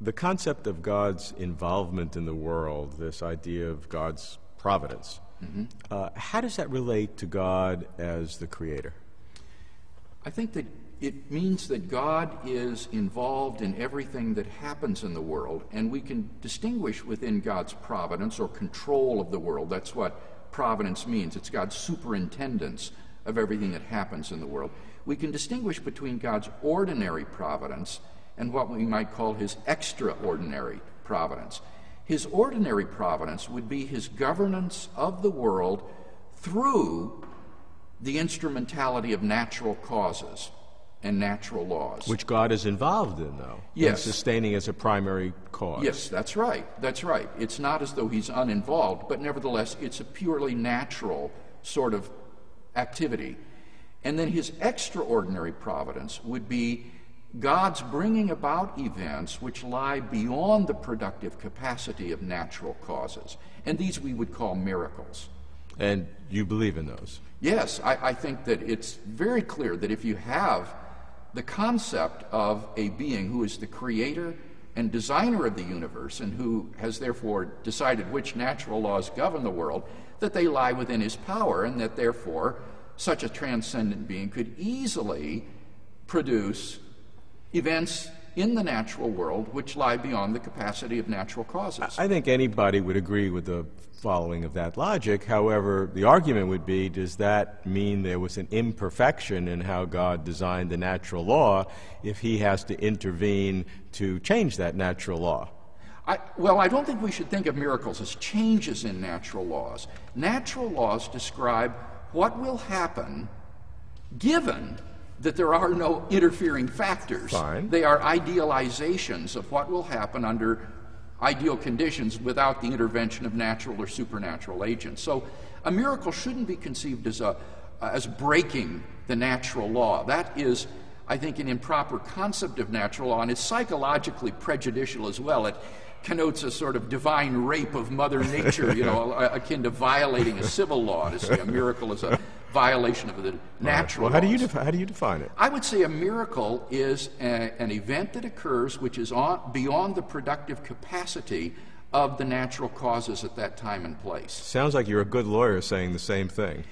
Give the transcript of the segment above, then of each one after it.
The concept of God's involvement in the world, this idea of God's providence, how does that relate to God as the creator? I think that it means that God is involved in everything that happens in the world, and we can distinguish within God's providence or control of the world. That's what providence means. It's God's superintendence of everything that happens in the world. We can distinguish between God's ordinary providence and what we might call his extraordinary providence. His ordinary providence would be his governance of the world through the instrumentality of natural causes and natural laws. Which God is involved in, though. Yes. And sustaining as a primary cause. Yes, that's right. That's right. It's not as though he's uninvolved, but nevertheless, it's a purely natural sort of activity. And then his extraordinary providence would be God's bringing about events which lie beyond the productive capacity of natural causes. And these we would call miracles. And you believe in those? Yes, I think that it's very clear that if you have the concept of a being who is the creator and designer of the universe and who has therefore decided which natural laws govern the world, that they lie within his power, and that therefore such a transcendent being could easily produce events in the natural world which lie beyond the capacity of natural causes. I think anybody would agree with the following of that logic. However, the argument would be, does that mean there was an imperfection in how God designed the natural law if he has to intervene to change that natural law? Well, I don't think we should think of miracles as changes in natural laws. Natural laws describe what will happen given that there are no interfering factors. Fine. They are idealizations of what will happen under ideal conditions without the intervention of natural or supernatural agents. So a miracle shouldn't be conceived as breaking the natural law. That is, I think, an improper concept of natural law, and it's psychologically prejudicial as well. It connotes a sort of divine rape of Mother Nature, akin to violating a civil law, to say a miracle is a violation of the natural laws. Well, how do you define it? I would say a miracle is an event that occurs which is beyond the productive capacity of the natural causes at that time and place. Sounds like you're a good lawyer saying the same thing.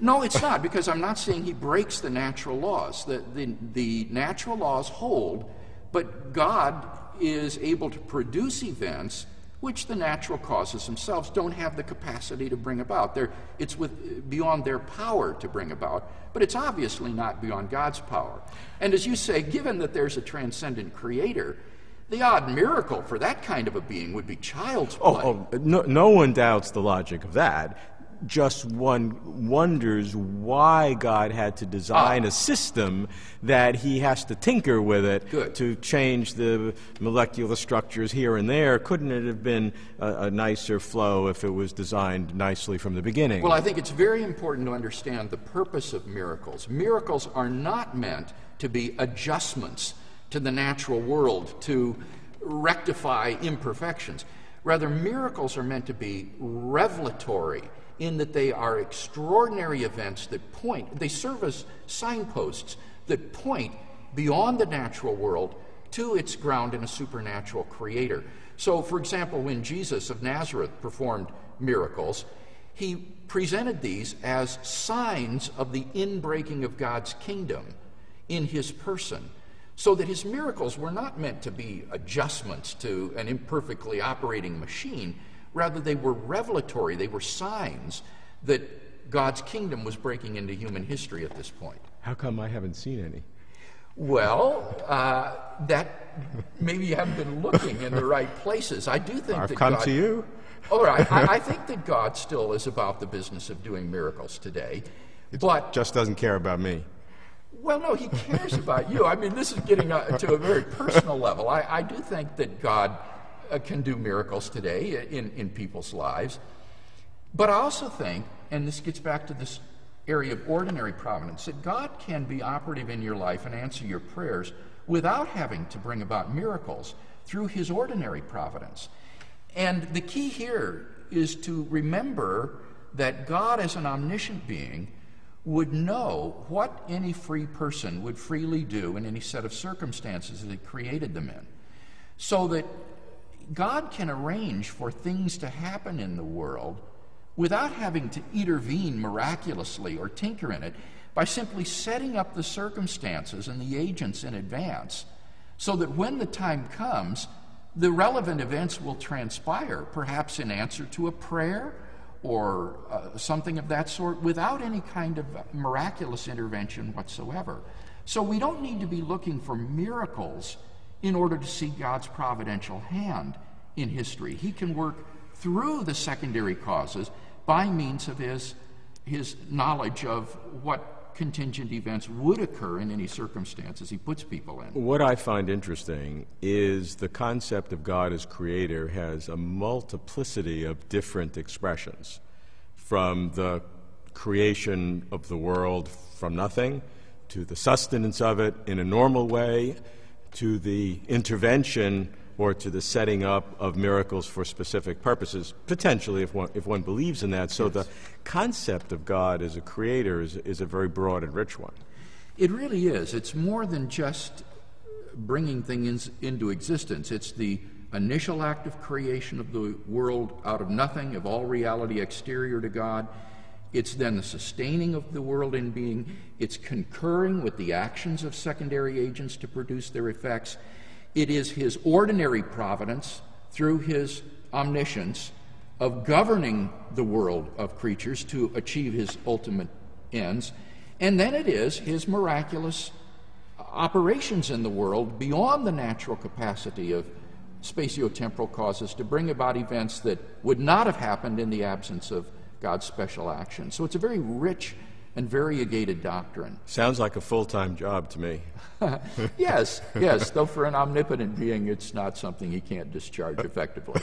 No, it's not, because I'm not saying he breaks the natural laws. The natural laws hold, but God is able to produce events which the natural causes themselves don't have the capacity to bring about. It's beyond their power to bring about, but it's obviously not beyond God's power. And as you say, given that there's a transcendent creator, the odd miracle for that kind of a being would be child's play. No one doubts the logic of that. Just one wonders why God had to design a system that he has to tinker with it to change the molecular structures here and there. Couldn't it have been a nicer flow if it was designed nicely from the beginning? Well, I think it's very important to understand the purpose of miracles. Miracles are not meant to be adjustments to the natural world to rectify imperfections. Rather, miracles are meant to be revelatory, in that they are extraordinary events that they serve as signposts that point beyond the natural world to its ground in a supernatural creator. So, for example, when Jesus of Nazareth performed miracles, he presented these as signs of the inbreaking of God's kingdom in his person, so that his miracles were not meant to be adjustments to an imperfectly operating machine. Rather, they were revelatory. They were signs that God's kingdom was breaking into human history at this point. How come I haven't seen any? Well, that maybe you haven't been looking in the right places. I do think I've that come God, to you. All right, I think that God still is about the business of doing miracles today, but just doesn't care about me. Well, no, he cares about you. I mean, this is getting to a very personal level. I do think that God can do miracles today in people's lives. But I also think, and this gets back to this area of ordinary providence, that God can be operative in your life and answer your prayers without having to bring about miracles through his ordinary providence. And the key here is to remember that God, as an omniscient being, would know what any free person would freely do in any set of circumstances that he created them in. so that God can arrange for things to happen in the world without having to intervene miraculously or tinker in it, by simply setting up the circumstances and the agents in advance, so that when the time comes, the relevant events will transpire, perhaps in answer to a prayer or something of that sort, without any kind of miraculous intervention whatsoever. So we don't need to be looking for miracles in order to see God's providential hand in history. He can work through the secondary causes by means of his knowledge of what contingent events would occur in any circumstances he puts people in. What I find interesting is the concept of God as creator has a multiplicity of different expressions, from the creation of the world from nothing, to the sustenance of it in a normal way, to the intervention or to the setting up of miracles for specific purposes, potentially, if one believes in that. So yes, the concept of God as a creator is a very broad and rich one. It really is. It's more than just bringing things into existence. It's the initial act of creation of the world out of nothing, of all reality exterior to God. It's then the sustaining of the world in being. It's concurring with the actions of secondary agents to produce their effects. It is his ordinary providence, through his omniscience, of governing the world of creatures to achieve his ultimate ends. And then it is his miraculous operations in the world beyond the natural capacity of spatiotemporal causes to bring about events that would not have happened in the absence of God's special action. So it's a very rich and variegated doctrine. Sounds like a full-time job to me. Yes, though for an omnipotent being, it's not something he can't discharge effectively.